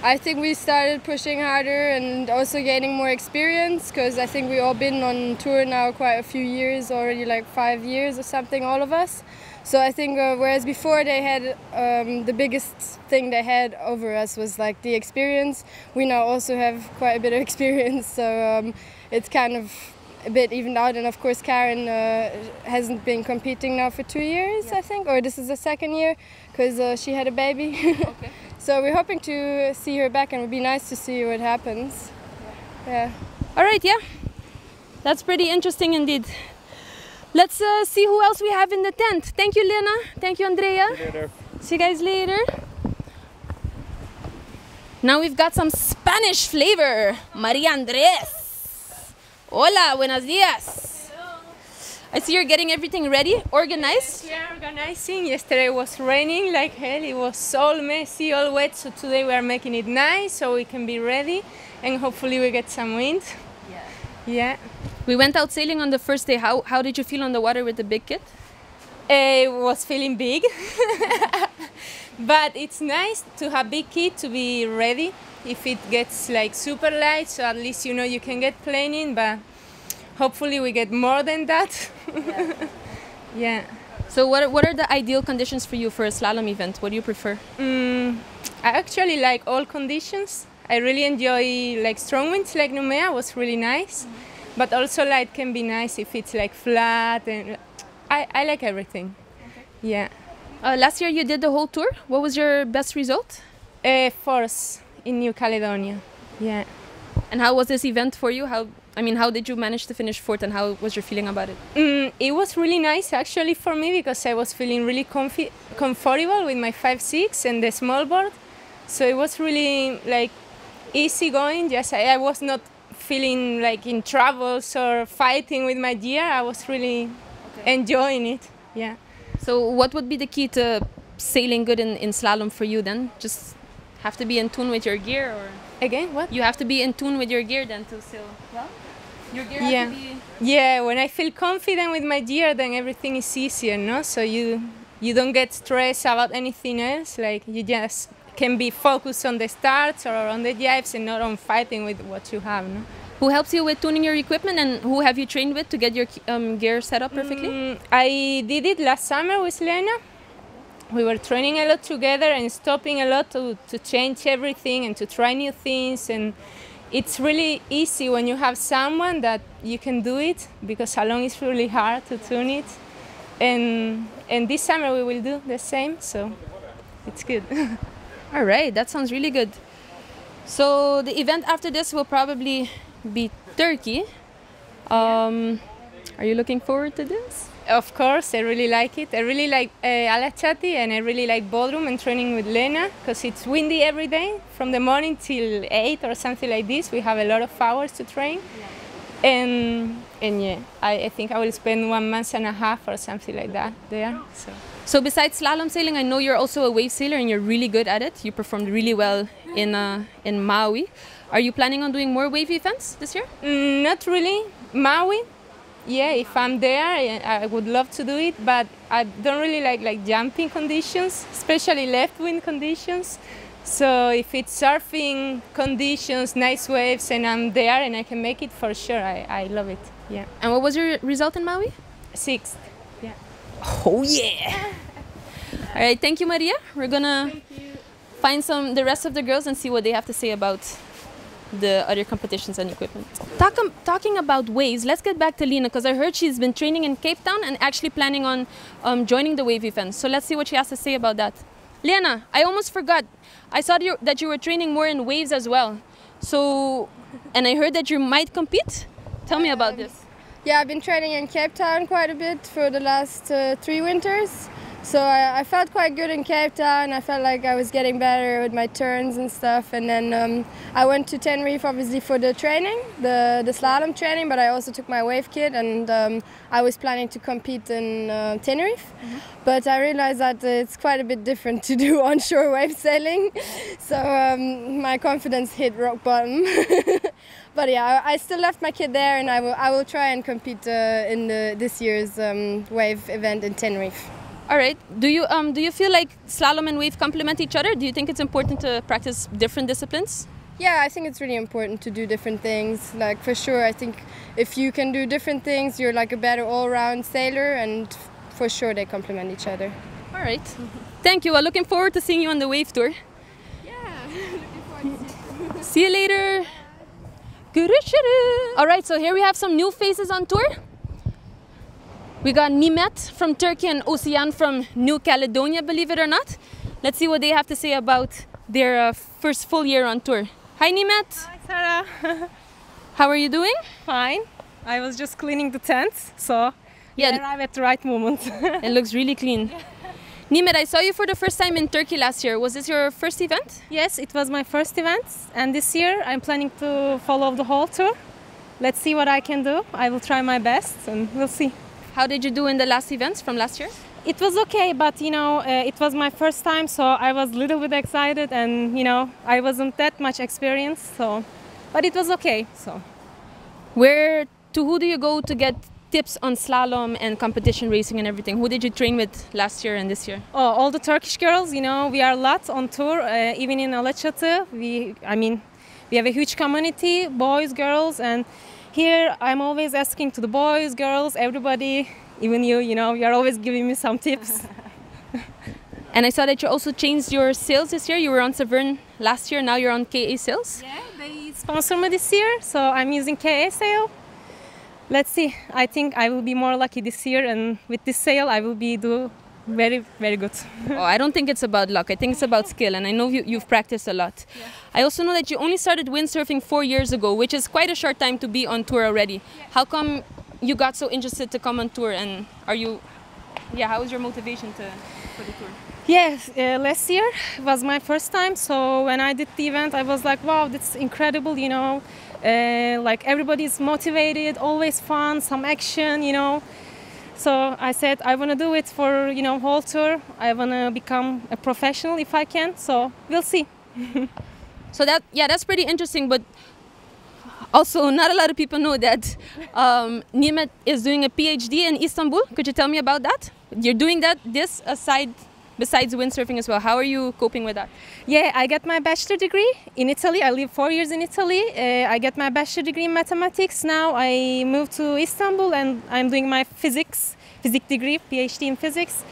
I think we started pushing harder and also gaining more experience, because I think we've all been on tour now quite a few years already, like 5 years or something, all of us. So I think whereas before they had the biggest thing they had over us was like the experience, we now also have quite a bit of experience, so it's kind of a bit evened out. And of course Karen hasn't been competing now for 2 years, I think, or this is the second year, because she had a baby. Okay. So we're hoping to see her back, and it would be nice to see what happens. Yeah. All right, yeah. That's pretty interesting indeed. Let's see who else we have in the tent. Thank you, Lena. Thank you, Andrea. See you later. See you guys later. Now we've got some Spanish flavor. Maria Andres. Hola, buenos días. Hello. I see you're getting everything ready, organized. We are organizing. Yesterday was raining like hell. It was all messy, all wet. So today we are making it nice so we can be ready, and hopefully we get some wind. Yeah. We went out sailing on the first day. How did you feel on the water with the big kit? It was feeling big, but it's nice to have big kit to be ready if it gets like super light, so at least you know you can get planing, but hopefully we get more than that. Yeah. So what are the ideal conditions for you for a slalom event? What do you prefer? I actually like all conditions. I really enjoy like strong winds like Numea was really nice. But also light can be nice if it's like flat, and I like everything. Okay. Yeah. Last year you did the whole tour. What was your best result? Fourth in New Caledonia. Yeah. And how was this event for you? How did you manage to finish fourth, and how was your feeling about it? It was really nice actually for me, because I was feeling really comfortable with my 5.6 and the small board. So it was really like easy going. Just I was not feeling like in troubles or fighting with my gear. I was really enjoying it. Yeah. So what would be the key to sailing good in slalom for you then? Just have to be in tune with your gear, or again what? You have to be in tune with your gear then to sail well? Your gear has to be... Yeah, when I feel confident with my gear, then everything is easier, no? So you don't get stressed about anything else. Like you just can be focused on the starts or on the jibes and not on fighting with what you have, no? Who helps you with tuning your equipment, and who have you trained with to get your gear set up perfectly? I did it last summer with Lena. We were training a lot together and stopping a lot to change everything and to try new things. And it's really easy when you have someone that you can do it, because alone it's really hard to tune it. And this summer we will do the same, so it's good. All right, that sounds really good. So the event after this will probably be Turkey. Are you looking forward to this? Of course, I really like it. I really like Alachati, and I really like Bodrum and training with Lena, because it's windy every day from the morning till 8 or something like this. We have a lot of hours to train. And yeah, I think I will spend 1.5 months or something like that there. So besides slalom sailing, I know you're also a wave sailor and you're really good at it. You performed really well in Maui. Are you planning on doing more wave events this year? Not really. Maui, yeah, if I'm there, I would love to do it, but I don't really like jumping conditions, especially left wind conditions. So if it's surfing conditions, nice waves, and I'm there and I can make it, for sure, I love it. Yeah. And what was your result in Maui? 6th. Yeah. Oh yeah! All right, thank you, Maria. We're gonna find the rest of the girls and see what they have to say about the other competitions and equipment. Talking about waves, let's get back to Lena, because I heard she's been training in Cape Town and actually planning on joining the wave events. So let's see what she has to say about that. Lena, I almost forgot. I saw that you were training more in waves as well. So, and I heard that you might compete Tell me about this. Yeah, I've been training in Cape Town quite a bit for the last 3 winters. So I felt quite good in Cape Town. I felt like I was getting better with my turns and stuff. And then I went to Tenerife obviously for the training, the slalom training, but I also took my wave kit and I was planning to compete in Tenerife. But I realized that it's quite a bit different to do onshore wave sailing. So my confidence hit rock bottom. But yeah, I still left my kit there, and I will try and compete in this year's wave event in Tenerife. All right. Do you feel like slalom and wave complement each other? Do you think it's important to practice different disciplines? Yeah, I think it's really important to do different things. Like for sure, I think if you can do different things, you're like a better all-round sailor, and for sure they complement each other. All right. Thank you. I'm looking forward to seeing you on the wave tour. Yeah, looking forward to See you later. All right, so here we have some new faces on tour. We got Nimet from Turkey and Ulsan from New Caledonia, believe it or not. Let's see what they have to say about their first full year on tour. Hi Nimet. Hi Sarah. How are you doing? Fine. I was just cleaning the tent, so yeah, arrived at the right moment. It looks really clean. Yeah. Nimet, I saw you for the first time in Turkey last year. Was this your first event? Yes, it was my first event, and this year I'm planning to follow the whole tour. Let's see what I can do. I will try my best and we'll see. How did you do in the last events from last year? It was okay, but you know, it was my first time, so I was a little bit excited, and you know, I wasn't that much experienced, so, but it was okay. So, who do you go to get tips on slalom and competition racing and everything? Who did you train with last year and this year? Oh, all the Turkish girls. You know, we are a lot on tour, even in Alaçatı. We have a huge community, boys, girls, and here I'm always asking to the boys, girls, everybody, even you know, you're always giving me some tips. And I saw that you also changed your sails this year. You were on Severn last year, now you're on KA sails. Yeah, they sponsor me this year, so I'm using KA sail. Let's see, I think I will be more lucky this year, and with this sail I will do very, very good. Oh, I don't think it's about luck. I think it's about skill, and I know you've practiced a lot. Yeah. I also know that you only started windsurfing 4 years ago, which is quite a short time to be on tour already. Yeah. How come you got so interested to come on tour, and how was your motivation for the tour? Yes, last year was my first time, so when I did the event I was like, wow, that's incredible, you know. Like everybody's motivated, always fun, some action, you know. So I said I want to do it for, you know, whole tour. I want to become a professional if I can. So we'll see. So that's pretty interesting. But also, not a lot of people know that Nimet is doing a PhD in Istanbul. Could you tell me about that? You're doing this besides windsurfing as well. How are you coping with that? Yeah, I got my bachelor degree in Italy. I lived 4 years in Italy. I got my bachelor degree in mathematics. Now I moved to Istanbul and I'm doing my physics degree, PhD in physics.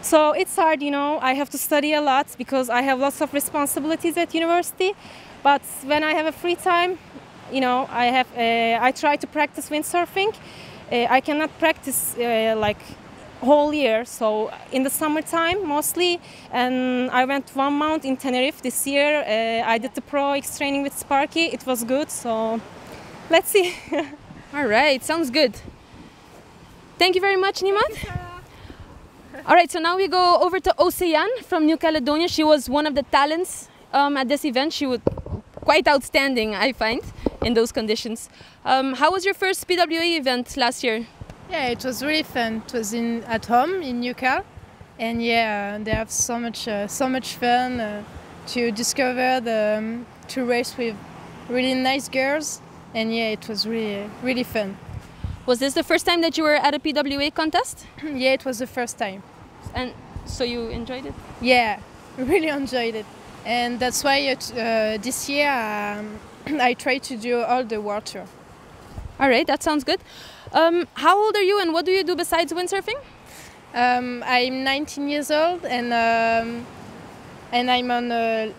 So it's hard, you know. I have to study a lot because I have lots of responsibilities at university. But when I have a free time, you know, I try to practice windsurfing. I cannot practice like whole year, so in the summertime mostly, and I went 1 month in Tenerife this year. I did the Pro X training with Sparky. It was good, so let's see. All right, sounds good. Thank you very much, Nimet. All right, so now we go over to Ocean from New Caledonia. She was one of the talents at this event. She was quite outstanding, I find, in those conditions. How was your first PWA event last year? Yeah, it was really fun. It was at home in Newcastle, and yeah, they have so much fun to discover to race with really nice girls, and yeah, it was really fun. Was this the first time that you were at a PWA contest? Yeah, it was the first time. And so you enjoyed it? Yeah, really enjoyed it, and that's why this year I tried to do all the world tour. All right, that sounds good. How old are you and what do you do besides windsurfing? I'm 19 years old and I'm on a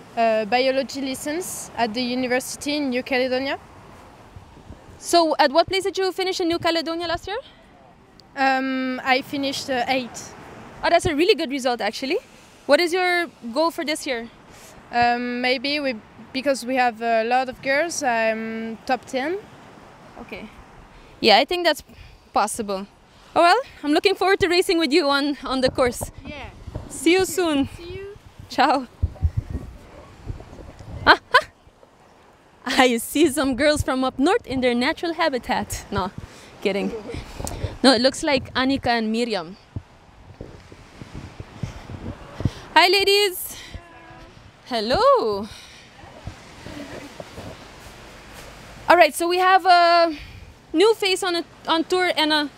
biology license at the university in New Caledonia. So at what place did you finish in New Caledonia last year? I finished 8th. Oh, that's a really good result actually. What is your goal for this year? Maybe because we have a lot of girls, I'm top 10. Okay. Yeah, I think that's possible. Oh well, I'm looking forward to racing with you on the course. Yeah. See you soon. See you. Ciao. I see some girls from up north in their natural habitat. No, kidding. No, it looks like Annika and Miriam. Hi ladies. Hello. All right, so we have a new face on tour and a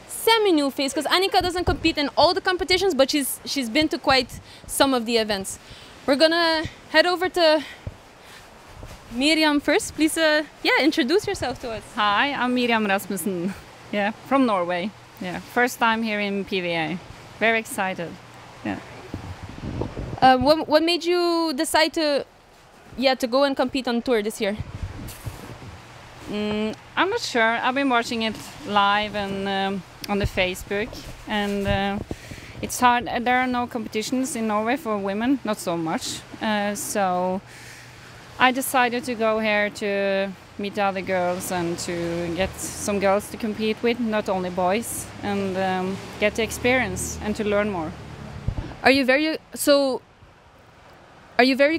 semi-new face because Annika doesn't compete in all the competitions, but she's been to quite some of the events. We're gonna head over to Miriam first. Please, introduce yourself to us. Hi, I'm Miriam Rasmussen. Yeah, from Norway. Yeah, first time here in PWA. Very excited. Yeah. What made you decide to go and compete on tour this year? I'm not sure. I've been watching it live and on the Facebook, and it's hard. There are no competitions in Norway for women, not so much. So I decided to go here to meet the other girls and to get some girls to compete with, not only boys, and get the experience and to learn more. Are you very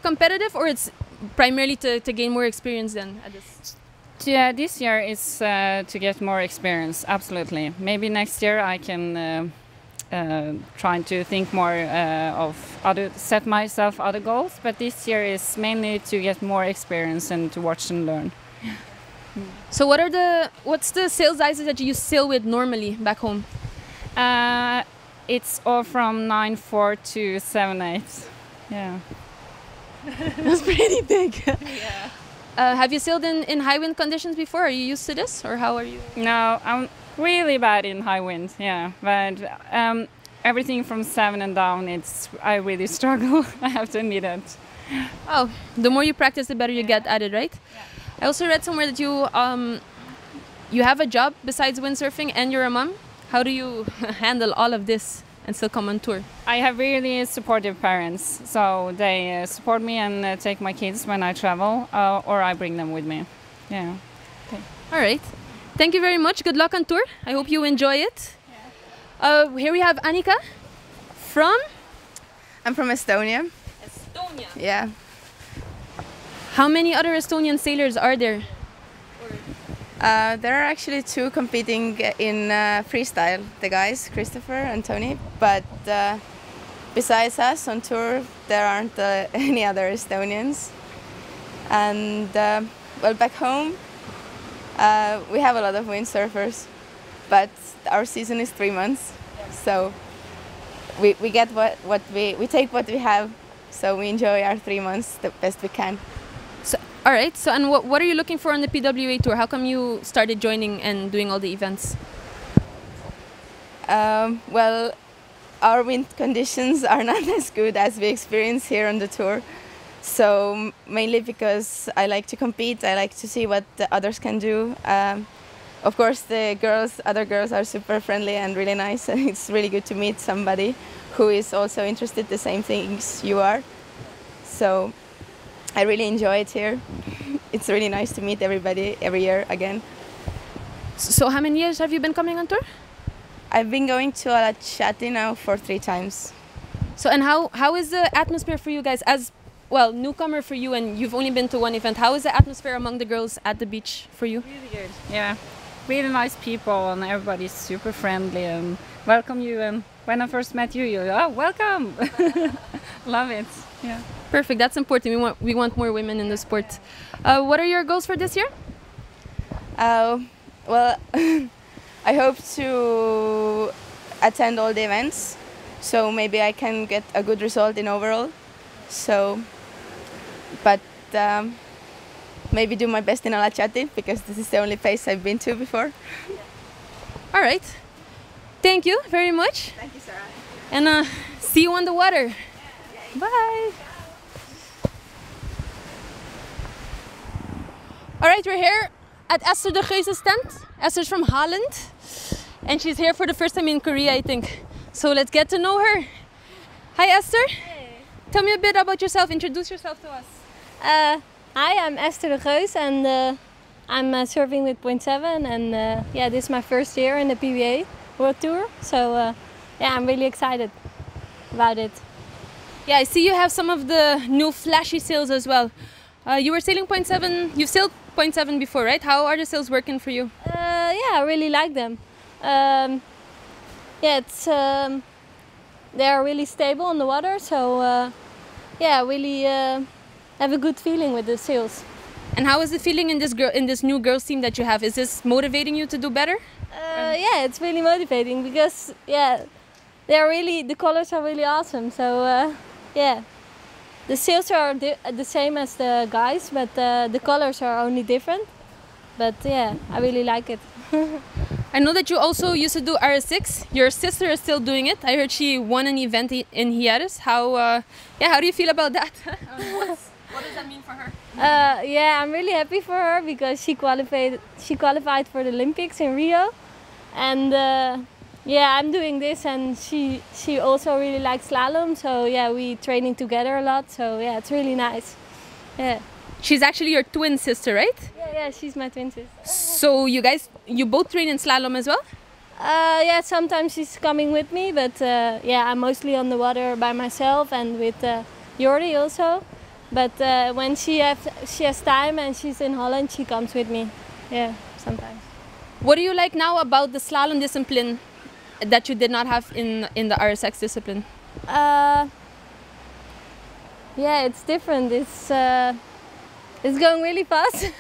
competitive, or it's primarily to gain more experience then at this? Yeah, this year is to get more experience, absolutely. Maybe next year I can try to think more set myself other goals, but this year is mainly to get more experience and to watch and learn. So what's the sail sizes that you sail with normally back home? It's all from 9.4 to 7.8. Yeah. That's pretty big. Yeah. Have you sailed in high wind conditions before? Are you used to this, or how are you? No, I'm really bad in high wind. Yeah, but everything from 7 and down, I really struggle. I have to admit it. Oh, the more you practice, the better you get at it, right? Yeah. I also read somewhere that you have a job besides windsurfing and you're a mom. How do you handle all of this and still come on tour? I have really supportive parents, so they support me and take my kids when I travel, or I bring them with me. Yeah. Okay. All right. Thank you very much. Good luck on tour. I hope you enjoy it. Yeah. Here we have Annika from? I'm from Estonia. Estonia? Yeah. How many other Estonian sailors are there? There are actually 2 competing in freestyle, the guys, Christopher and Tony, but besides us on tour, there aren't any other Estonians. And well, back home, we have a lot of windsurfers, but our season is 3 months, so we get we take what we have, so we enjoy our 3 months the best we can. All right. So, and what are you looking for on the PWA tour? How come you started joining and doing all the events? Well, our wind conditions are not as good as we experience here on the tour. So mainly because I like to compete, I like to see what the others can do. Of course, the other girls are super friendly and really nice. It's really good to meet somebody who is also interested in the same things you are. So I really enjoy it here. It's really nice to meet everybody every year again. So how many years have you been coming on tour? I've been going to Alachati now for 3 times. So, and how is the atmosphere for you guys as, well, newcomer for you, and you've only been to 1 event. How is the atmosphere among the girls at the beach for you? Really good. Yeah, really nice people, and everybody's super friendly and welcome you. And when I first met you, welcome. Love it. Yeah. Perfect. That's important. We want more women in the sport. What are your goals for this year? Well, I hope to attend all the events, so maybe I can get a good result in overall. So, but maybe do my best in Alachati, because this is the only place I've been to before. All right. Thank you very much. Thank you, Sarah. And see you on the water. Bye. All right, we're here at Esther de Geus's tent. Esther's from Holland, and she's here for the first time in Korea, I think. So let's get to know her. Hi, Esther. Hey. Tell me a bit about yourself. Introduce yourself to us. Hi, I'm Esther de Geus, and I'm surfing with 0.7, and yeah, this is my first year in the PWA World Tour, so yeah, I'm really excited about it. Yeah, I see you have some of the new flashy sails as well. You were sailing 0.7, you've sailed 0.7 before, right? How are the sails working for you? Yeah, I really like them. Yeah, it's they are really stable on the water, so yeah, really have a good feeling with the sails. And how is the feeling in this new girls team that you have? Is this motivating you to do better? Yeah, it's really motivating because yeah, the colors are really awesome. So yeah, the sails are the same as the guys, but the colors are only different. But yeah, I really like it. I know that you also used to do RS6. Your sister is still doing it. I heard she won an event in Hieres. How do you feel about that? What does that mean for her? Yeah, I'm really happy for her because she qualified for the Olympics in Rio, and yeah, I'm doing this, and she also really likes slalom. So yeah, we training together a lot. So yeah, it's really nice. Yeah. She's actually your twin sister, right? Yeah, she's my twin sister. So you both train in slalom as well? Yeah, sometimes she's coming with me, but yeah, I'm mostly on the water by myself and with Jordi also. But when she has time and she's in Holland, she comes with me. Yeah, sometimes. What do you like now about the slalom discipline that you did not have in the RSX discipline? Yeah, it's different. It's going really fast.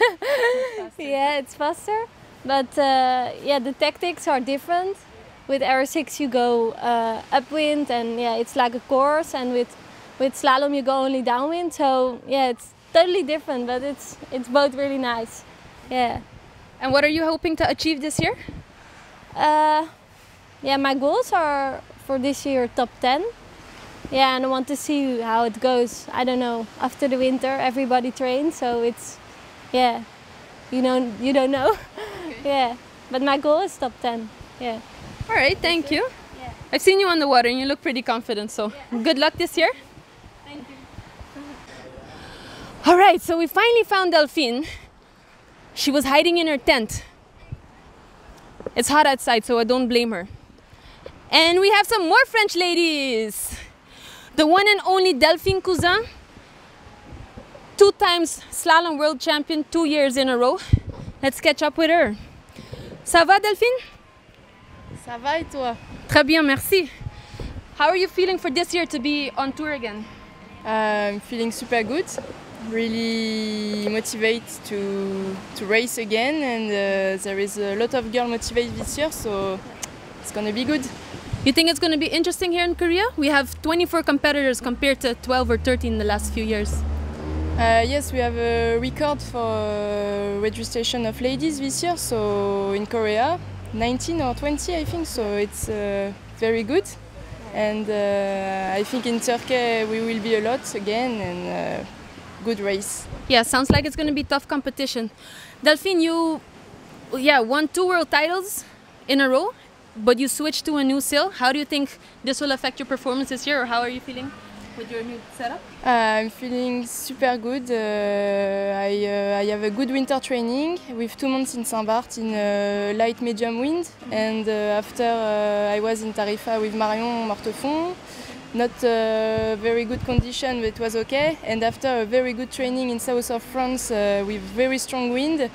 Yeah, it's faster. But yeah, the tactics are different. With RS6 you go upwind, and yeah, it's like a course, and with slalom you go only downwind. So yeah, it's totally different, but it's both really nice. Yeah. And what are you hoping to achieve this year? Yeah, my goals are for this year top 10. Yeah, and I want to see how it goes. I don't know. After the winter, everybody trains, so it's, yeah, you don't know. Okay. Yeah, but my goal is top 10. Yeah. All right, thank you. Yeah. I've seen you on the water, and you look pretty confident. So good luck this year. Thank you. All right, so we finally found Delphine. She was hiding in her tent. It's hot outside, so I don't blame her. And we have some more French ladies. The one and only Delphine Cousin, 2 times slalom world champion, 2 years in a row. Let's catch up with her. Ça va, Delphine? Ça va et toi? Très bien, merci. How are you feeling for this year to be on tour again? I'm feeling super good. Really motivated to race again, and there is a lot of girls motivated this year, so it's gonna be good. You think it's going to be interesting here in Korea? We have 24 competitors compared to 12 or 13 in the last few years. Yes, we have a record for registration of ladies this year, so in Korea, 19 or 20 I think, so it's very good. And I think in Turkey we will be a lot again, and good race. Yeah, sounds like it's going to be tough competition. Delphine, you won 2 world titles in a row. But you switched to a new sail. How do you think this will affect your performance this year, or how are you feeling with your new setup? I'm feeling super good. I have a good winter training with 2 months in Saint-Barth in light medium wind, and after I was in Tarifa with Marion Mortefond. Not very good condition, but it was okay. And after a very good training in south of France with very strong wind,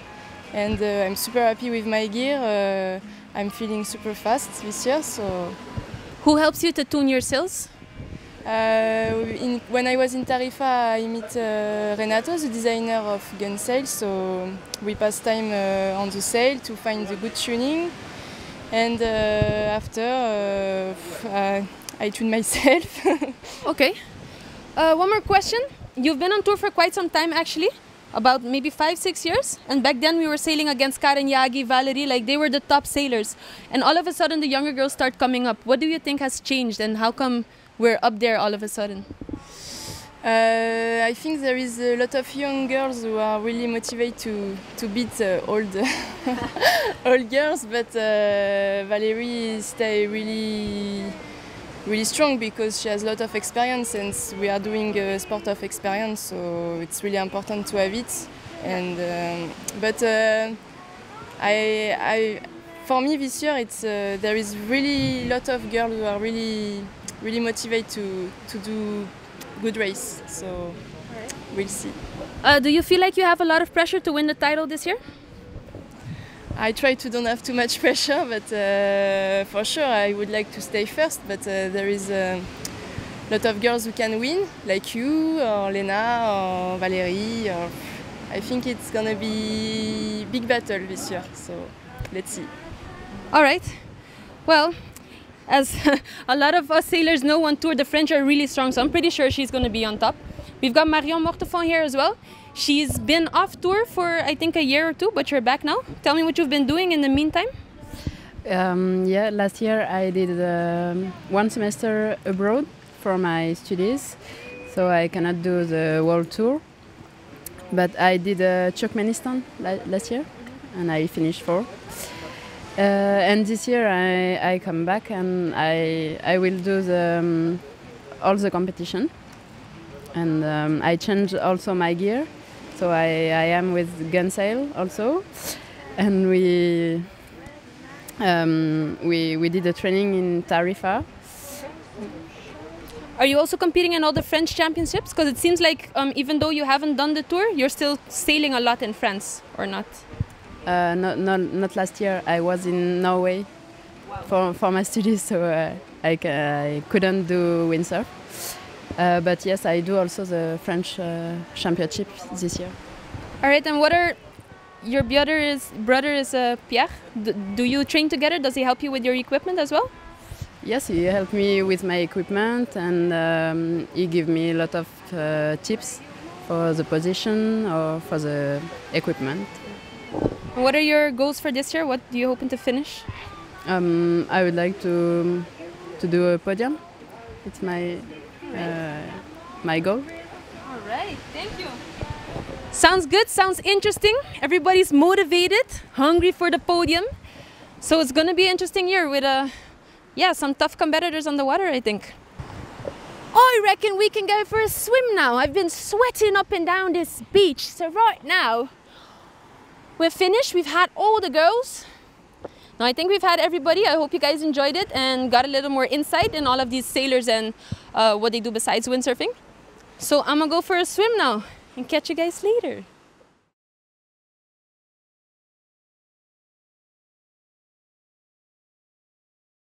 and I'm super happy with my gear. I'm feeling super fast this year, so... Who helps you to tune your sails? When I was in Tarifa, I met Renato, the designer of gun sails, so we passed time on the sail to find the good tuning. And after, I tune myself. Okay. One more question. You've been on tour for quite some time, actually. About maybe 5-6 years, and back then we were sailing against Karen Yagi, Valerie, like they were the top sailors, and all of a sudden the younger girls start coming up. What do you think has changed, and how come we're up there all of a sudden? I think there is a lot of young girls who are really motivated to beat old girls, but Valerie stay really strong because she has a lot of experience, and we are doing a sport of experience, so it's really important to have it. And for me this year, it's there is really a lot of girls who are really motivated to do good race. So we'll see. Do you feel like you have a lot of pressure to win the title this year? I try to don't have too much pressure, but for sure I would like to stay first. But there is a lot of girls who can win, like you or Lena or Valérie. Or I think it's gonna be big battle this year. So let's see. All right. Well, as a lot of us sailors know, on tour the French are really strong, so I'm pretty sure she's going to be on top. We've got Marion Mortefond here as well. She's been off tour for I think a year or two, but you're back now. Tell me what you've been doing in the meantime. Yeah, last year I did 1 semester abroad for my studies, so I cannot do the world tour. But I did Turkmenistan last year, and I finished 4. And this year I come back and I will do all the competition. And I changed also my gear, so I am with gun sail also, and we did a training in Tarifa. Are you also competing in all the French championships? Because it seems like even though you haven't done the tour, you're still sailing a lot in France, or not? Not last year. I was in Norway for my studies, so I couldn't do windsurf. But yes, I do also the French championships this year. All right, and what are your brother is Pierre? Do you train together? Does he help you with your equipment as well? Yes, he helped me with my equipment, and he gave me a lot of tips for the position or for the equipment. What are your goals for this year? What do you hoping to finish? I would like to do a podium. It's my goal. All right, thank you. Sounds good, sounds interesting. Everybody's motivated, hungry for the podium. So it's going to be an interesting year with some tough competitors on the water, I think. I reckon we can go for a swim now. I've been sweating up and down this beach. So right now, we're finished. We've had all the girls. Now I think we've had everybody. I hope you guys enjoyed it and got a little more insight in all of these sailors and what they do besides windsurfing. So I'm gonna go for a swim now and catch you guys later.